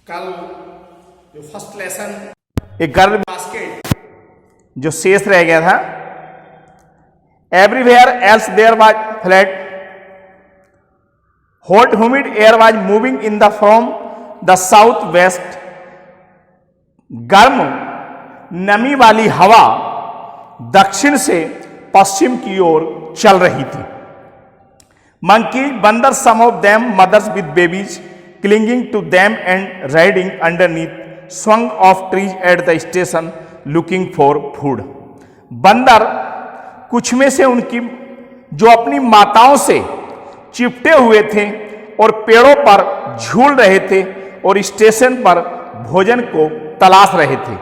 कल जो first lesson एक गर्ल बास्केट जो शेष रह गया था, everywhere else there was flat, hot humid air was moving in the from the south west, गर्म नमी वाली हवा दक्षिण से पश्चिम की ओर चल रही थी। मंकीज बंदर, some of them mothers with babies clinging to them and riding underneath swung of trees at the station looking for food. बंदर कुछ में से उनकी जो अपनी माताओं से चिपटे हुए थे और पेड़ों पर झूल रहे थे और स्टेशन पर भोजन को तलाश रहे थे।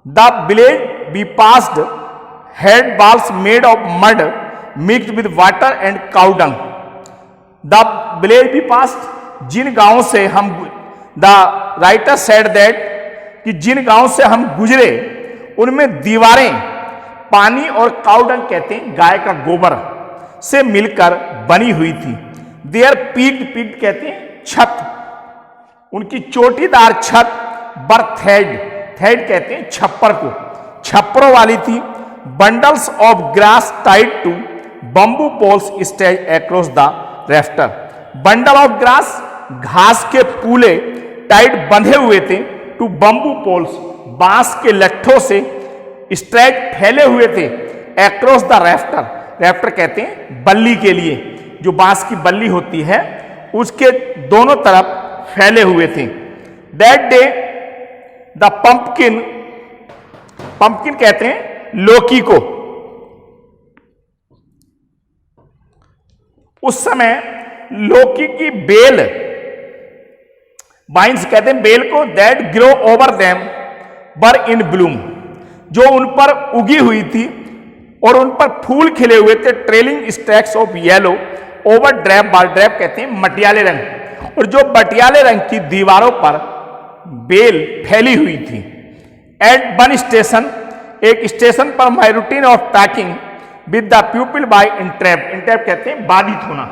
The village we passed had balls made of mud mixed with water and cow dung. The village we passed, जिन गांवों से हम, द राइटर सेड दैट, कि जिन गांवों से हम गुजरे उनमें दीवारें पानी और काउडंग कहते हैं गाय का गोबर से मिलकर बनी हुई थी। देयर पीक्ड कहते हैं छत, उनकी चोटीदार छत बर थेड कहते हैं छप्पर को, छप्परों वाली थी। Bundles of grass tied to bamboo poles stage across the rafter, bundle of grass घास के पूले टाइट बंधे हुए थे, टू बंबू पोल्स बांस के लट्ठों से स्ट्रेच फैले हुए थे, एक्रॉस द रेफ्टर, रेफ्टर कहते हैं बल्ली के लिए, जो बांस की बल्ली होती है उसके दोनों तरफ फैले हुए थे। दैट डे द पंपकिन कहते हैं लौकी को, उस समय लौकी की बेल, वाइन्स कहते हैं बेल को, दैट ग्रो ओवर देम बर इन ब्लूम, जो उन पर उगी हुई थी और उन पर फूल खिले हुए थे। Trailing stacks of yellow over drape bar, drape कहते हैं मटियाले रंग, और जो मटियाले रंग की दीवारों पर बेल फैली हुई थी। एट वन स्टेशन, एक स्टेशन पर my routine of talking with the people by interrupt, interrupt कहते हैं बाधित होना,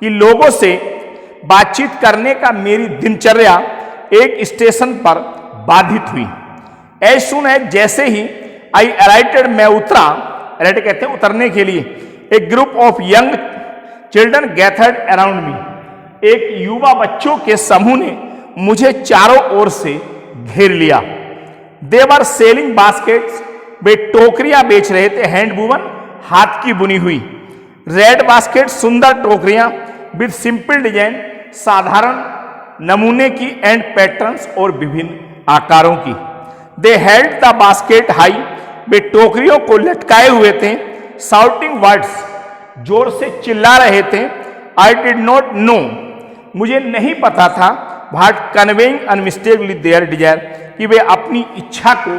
कि लोगों से बातचीत करने का मेरी दिनचर्या एक स्टेशन पर बाधित हुई। एज सुन एज, जैसे ही आई अराइटेड, मैं उतरा, अराइटेड कहते हैं उतरने के लिए। A group of young children gathered around me, एक युवा बच्चों के समूह ने मुझे चारों ओर से घेर लिया। दे वर सेलिंग बास्केट्स, वे टोकरियां बेच रहे थे, हैंड वुवन, हाथ की बुनी हुई। रेड बास्केट, सुंदर टोकरियां, विद सिंपल डिजाइन, साधारण नमूने की, एंड पैटर्न्स, और विभिन्न आकारों की। They held the basket high, वे टोकरियों को लटकाए हुए थे। साउटिंग वर्ड्स, जोर से चिल्ला रहे थे। आई डिड नॉट नो, मुझे नहीं पता था, व्हाट कन्वेइंग अनमिस्टेकली देयर डिजायर, कि वे अपनी इच्छा को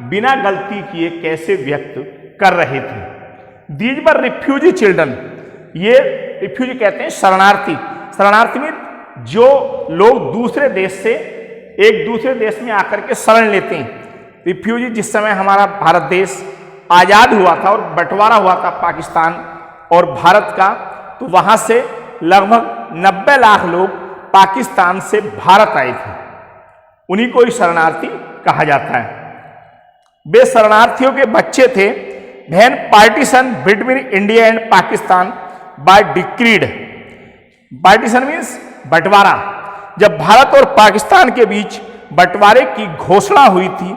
बिना गलती किए कैसे व्यक्त कर रहे थे। दीज वर रिफ्यूजी चिल्ड्रन, ये रिफ्यूजी कहते हैं शरणार्थी, शरणार्थी में जो लोग दूसरे देश से एक दूसरे देश में आकर के शरण लेते हैं। रिफ्यूजी, जिस समय हमारा भारत देश आज़ाद हुआ था और बंटवारा हुआ था पाकिस्तान और भारत का, तो वहाँ से लगभग 90 लाख लोग पाकिस्तान से भारत आए थे, उन्हीं को ही शरणार्थी कहा जाता है। वे शरणार्थियों के बच्चे थे। When partition between India and Pakistan by decreed, partition means बंटवारा, जब भारत और पाकिस्तान के बीच बंटवारे की घोषणा हुई थी,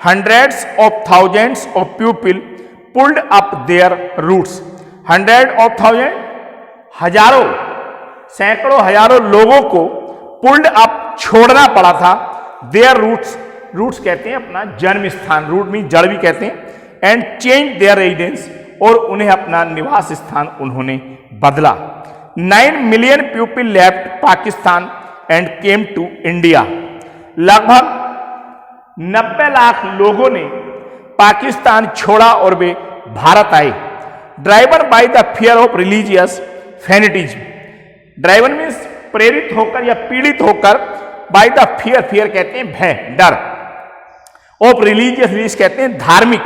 hundreds of thousands of people pulled up their roots, hundred of thousand, हजारों, सैकड़ों हजारों लोगों को pulled up छोड़ना पड़ा था, their roots, roots कहते हैं अपना जन्म स्थान, रूट मीन जड़ भी कहते हैं, एंड चेंज देयर रेजिडेंस, और उन्हें अपना निवास स्थान उन्होंने बदला। 9 million people left Pakistan and came to India, लगभग 90 लाख लोगों ने पाकिस्तान छोड़ा और वे भारत आए। Driver by the fear of religious fanaticism, driver means प्रेरित होकर या पीड़ित होकर, बाय द फियर, फियर कहते हैं भय, डर, ऑफ रिलीजियस, रिलीज कहते हैं धार्मिक,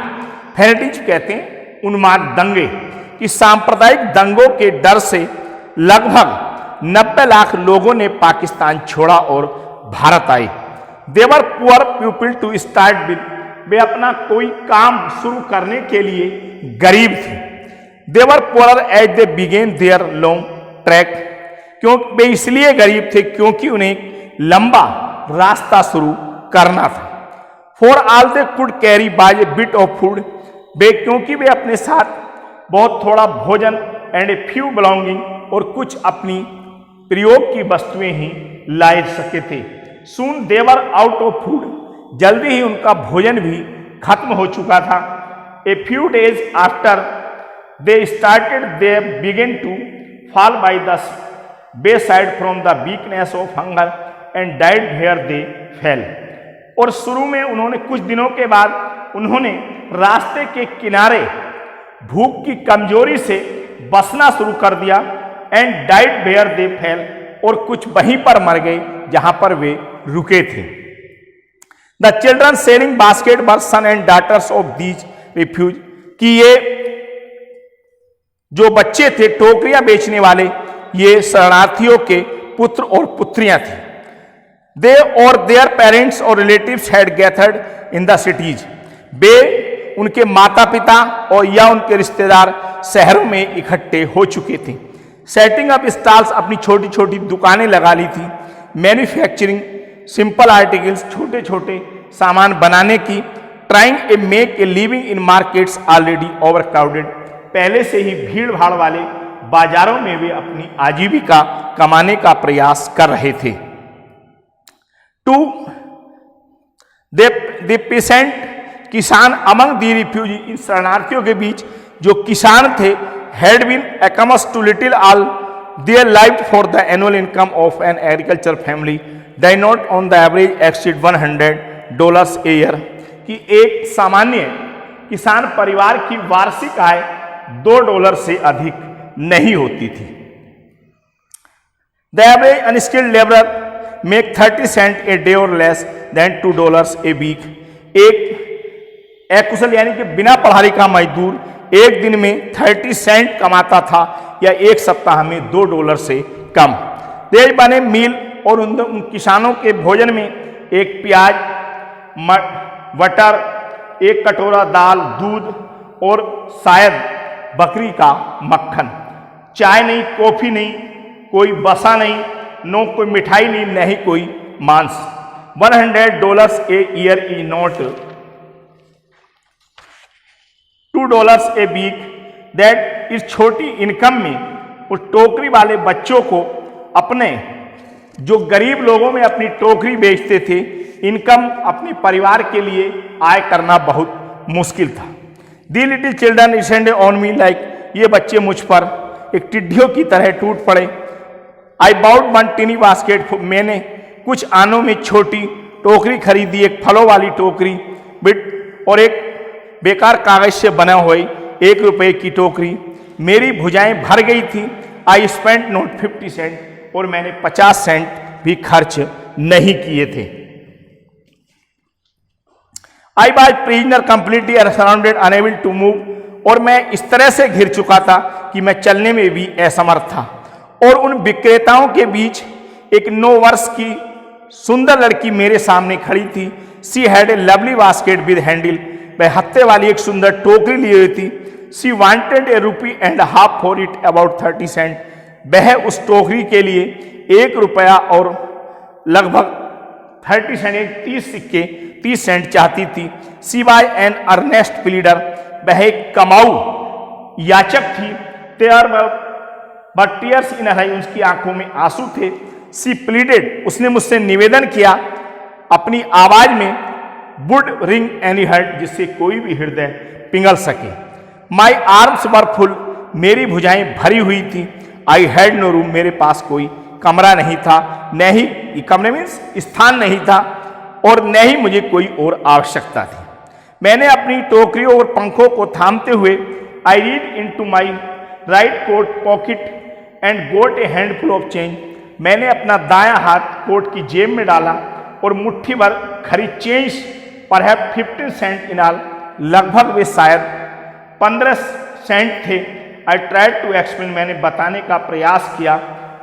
फैनिटिज्म कहते हैं उन्माद, दंगे, कि सांप्रदायिक दंगों के डर से लगभग 90 लाख लोगों ने पाकिस्तान छोड़ा और भारत आए। They were poor people to start with, वे अपना कोई काम शुरू करने के लिए गरीब थे। They were poor as they began their long trek, क्यों वे इसलिए गरीब थे क्योंकि उन्हें लंबा रास्ता शुरू करना था। For all they could carry by a bit of food, वे क्योंकि वे अपने साथ बहुत थोड़ा भोजन एंड ए फ्यू बिलोंगिंग, और कुछ अपनी प्रयोग की वस्तुएं ही ला सके थे। Soon they were out of food, जल्दी ही उनका भोजन भी खत्म हो चुका था। A few days after they started they began to fall by the beside from the weakness of hunger and died where they fell, और शुरू में उन्होंने कुछ दिनों के बाद उन्होंने रास्ते के किनारे भूख की कमजोरी से बसना शुरू कर दिया। And died where they fell, और कुछ वहीं पर मर गए जहां पर वे रुके थे। The children selling basket were sons and daughters of these refugees, कि ये जो बच्चे थे टोकरियां बेचने वाले, ये शरणार्थियों के पुत्र और पुत्रियां थी। दे और देयर पेरेंट्स और relatives had gathered in the cities, वे उनके माता पिता और या उनके रिश्तेदार शहरों में इकट्ठे हो चुके थे। सेटिंग अप स्टॉल्स, अपनी छोटी छोटी दुकानें लगा ली थी। मैन्युफैक्चरिंग सिंपल आर्टिकल्स, छोटे छोटे सामान बनाने की। Trying A make a living in markets already over crowded, पहले से ही भीड़ भाड़ वाले बाजारों में वे अपनी आजीविका कमाने का प्रयास कर रहे थे। टू दे पेसेंट, किसान अमंग दी रिफ्यूजी, इन शरणार्थियों के बीच जो किसान थे, हैड बीन अकमस to little all their life for the annual income of an agriculture family did not on the average exceed $100 a year, कि एक सामान्य किसान परिवार की वार्षिक आय $2 से अधिक नहीं होती थी। The average unskilled labourer make 30 sent a day और लेस देन $2 ए वीक, एक अकुशल यानी कि बिना पढ़ाई का मजदूर एक दिन में 30 सेंट कमाता था या एक सप्ताह में $2 से कम। देश बने मील, और उन किसानों के भोजन में एक प्याज, बटर, एक कटोरा दाल, दूध और शायद बकरी का मक्खन। चाय नहीं, कॉफी नहीं, कोई वसा नहीं, नो कोई मिठाई नहीं, नहीं कोई मांस। $100 a year is not $2 a week, that इस छोटी इनकम में उस टोकरी वाले बच्चों को अपने जो गरीब लोगों में अपनी टोकरी बेचते थे, इनकम अपने परिवार के लिए आय करना बहुत मुश्किल था। The little children rushed on me like, ये बच्चे मुझ पर एक टिड्डियों की तरह टूट पड़े। I bought one tiny basket, मैंने कुछ आनों में छोटी टोकरी खरीदी, एक फलों वाली टोकरी बिट और एक बेकार कागज से बना हुई ₹1 की टोकरी। मेरी भुजाएं भर गई थी। आई स्पेंट नॉट 50 सेंट, और मैंने 50 सेंट भी खर्च नहीं किए थे। I was prisoner completely surrounded unable to move, और मैं इस तरह से घिर चुका था कि मैं चलने में भी असमर्थ था। और उन विक्रेताओं के बीच एक 9 वर्ष की सुंदर लड़की मेरे सामने खड़ी थी। She had a lovely basket with handle, वह हत्थे वाली एक सुंदर टोकरी लिए हुई थी। She wanted ₹1.50 for it, about 30 cents, वह उस टोकरी के लिए ₹1 और लगभग 30 सेंट 30 सिक्के 30 सेंट चाहती थी। She was an earnest pleader, वह एक कमाऊ याचक थी। There but tears in her eye, उसकी आंखों में आंसू थे। सी प्लीडेड, उसने मुझसे निवेदन किया अपनी आवाज में, वुड रिंग एनी हार्ट, जिससे कोई भी हृदय पिघल सके। माई आर्म्स वर फुल, मेरी भुजाएं भरी हुई थी। आई हैड नो रूम, मेरे पास कोई कमरा नहीं था, न ही कमरे में स्थान नहीं था, और न ही मुझे कोई और आवश्यकता थी। मैंने अपनी टोकरियों और पंखों को थामते हुए I read into my right coat pocket and got a handful of change, मैंने अपना दायां हाथ कोट की जेब में डाला और मुट्ठी भर खरी change, perhaps 15 cent in all, लगभग वे शायद 15 सेंट थे। आई ट्राइड टू एक्सप्लेन, मैंने बताने का प्रयास किया।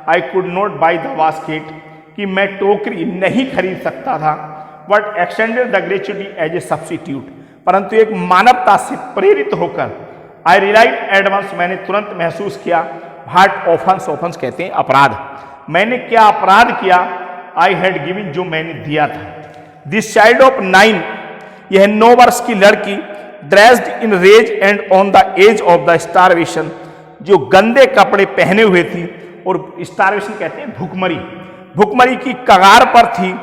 I could not buy the basket, कि मैं टोकरी नहीं खरीद सकता था, but extended the gratuity as a substitute, परंतु एक मानवता से प्रेरित होकर आई रियलाइज एडवांस, मैंने तुरंत महसूस किया, हार्ट ऑफेंस, ऑफेंस कहते हैं अपराध, मैंने क्या अपराध किया, आई हैड गिवन, जो मैंने दिया था। दिस चाइल्ड ऑफ 9, यह 9 वर्ष की लड़की, dressed in rags and on the edge of the starvation, जो गंदे कपड़े पहने हुए थी और स्टारवेशन कहते हैं भुखमरी, भुखमरी की कगार पर थी।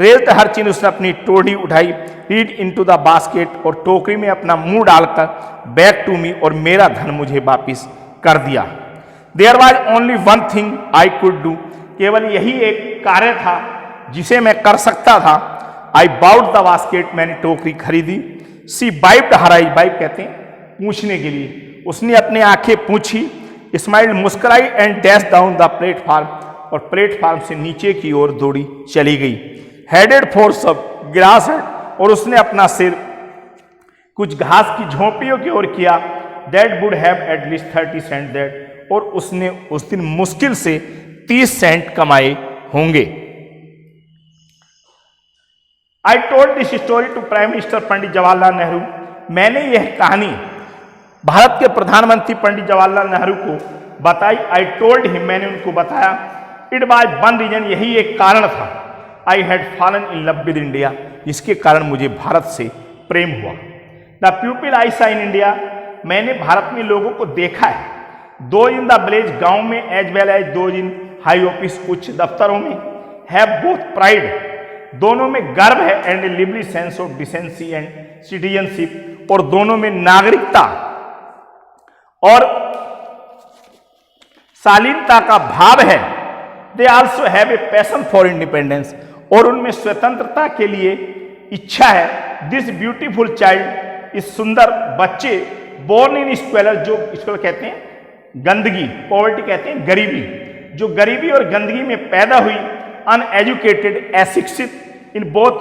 रेज्ड हर चीज, उसने अपनी टोड़ी उठाई, रीड इनटू द बास्केट, और टोकरी में अपना मुंह डालकर बैक टू मी, और मेरा धन मुझे वापिस कर दिया। There was only one thing I could do, केवल यही एक कार्य था जिसे मैं कर सकता था। आई बाउट द बास्केट, मैंने टोकरी खरीदी। सी बाइप्ड हर आई, बाइप कहते हैं पूछने के लिए, उसने अपनी आंखें पूछी, स्माइल, मुस्कुराई, and dashed down the platform, और प्लेटफार्म से नीचे की ओर दौड़ी चली गई। हेडेड फॉर सब ग्रास, और उसने अपना सिर कुछ घास की झोंपड़ियों की ओर किया। That would have at least 30 cent that, और उसने उस दिन मुश्किल से 30 सेंट कमाए होंगे। I told this story to prime minister Pandit Jawaharlal Nehru, मैंने यह कहानी भारत के प्रधानमंत्री पंडित जवाहरलाल नेहरू को बताई। आई टोल्ड हिम, मैंने उनको बताया। इट वाज वन रीजन, यही एक कारण था। I had fallen in love with India, जिसके कारण मुझे भारत से प्रेम हुआ। द पीपल आई सा इन इंडिया, मैंने भारत में लोगों को देखा है। दो इन द विलेज, गांव में, एज वेल एज दो इन हाई ऑफिस, उच्च दफ्तरों में, हैव बोथ प्राइड, दोनों में गर्व है, and A lively sense of decency and citizenship, और दोनों में नागरिकता और शालीनता का भाव है। They also have a passion for independence, और उनमें स्वतंत्रता के लिए इच्छा है। दिस ब्यूटीफुल चाइल्ड, इस सुंदर बच्चे, बोर्न इन स्क्वेलर, जो स्क्वेलर कहते हैं गंदगी, पॉवर्टी कहते हैं गरीबी, जो गरीबी और गंदगी में पैदा हुई, अनएजुकेटेड, अशिक्षित, in both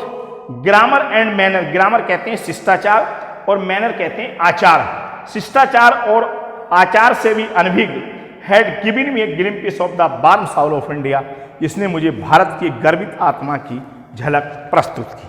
grammar and manner, grammar कहते हैं शिष्टाचार और मैनर कहते हैं आचार, शिष्टाचार और आचार से भी अनभिज्ञ, had given me a glimpse of the warm soul of India, जिसने मुझे भारत की गर्वित आत्मा की झलक प्रस्तुत की।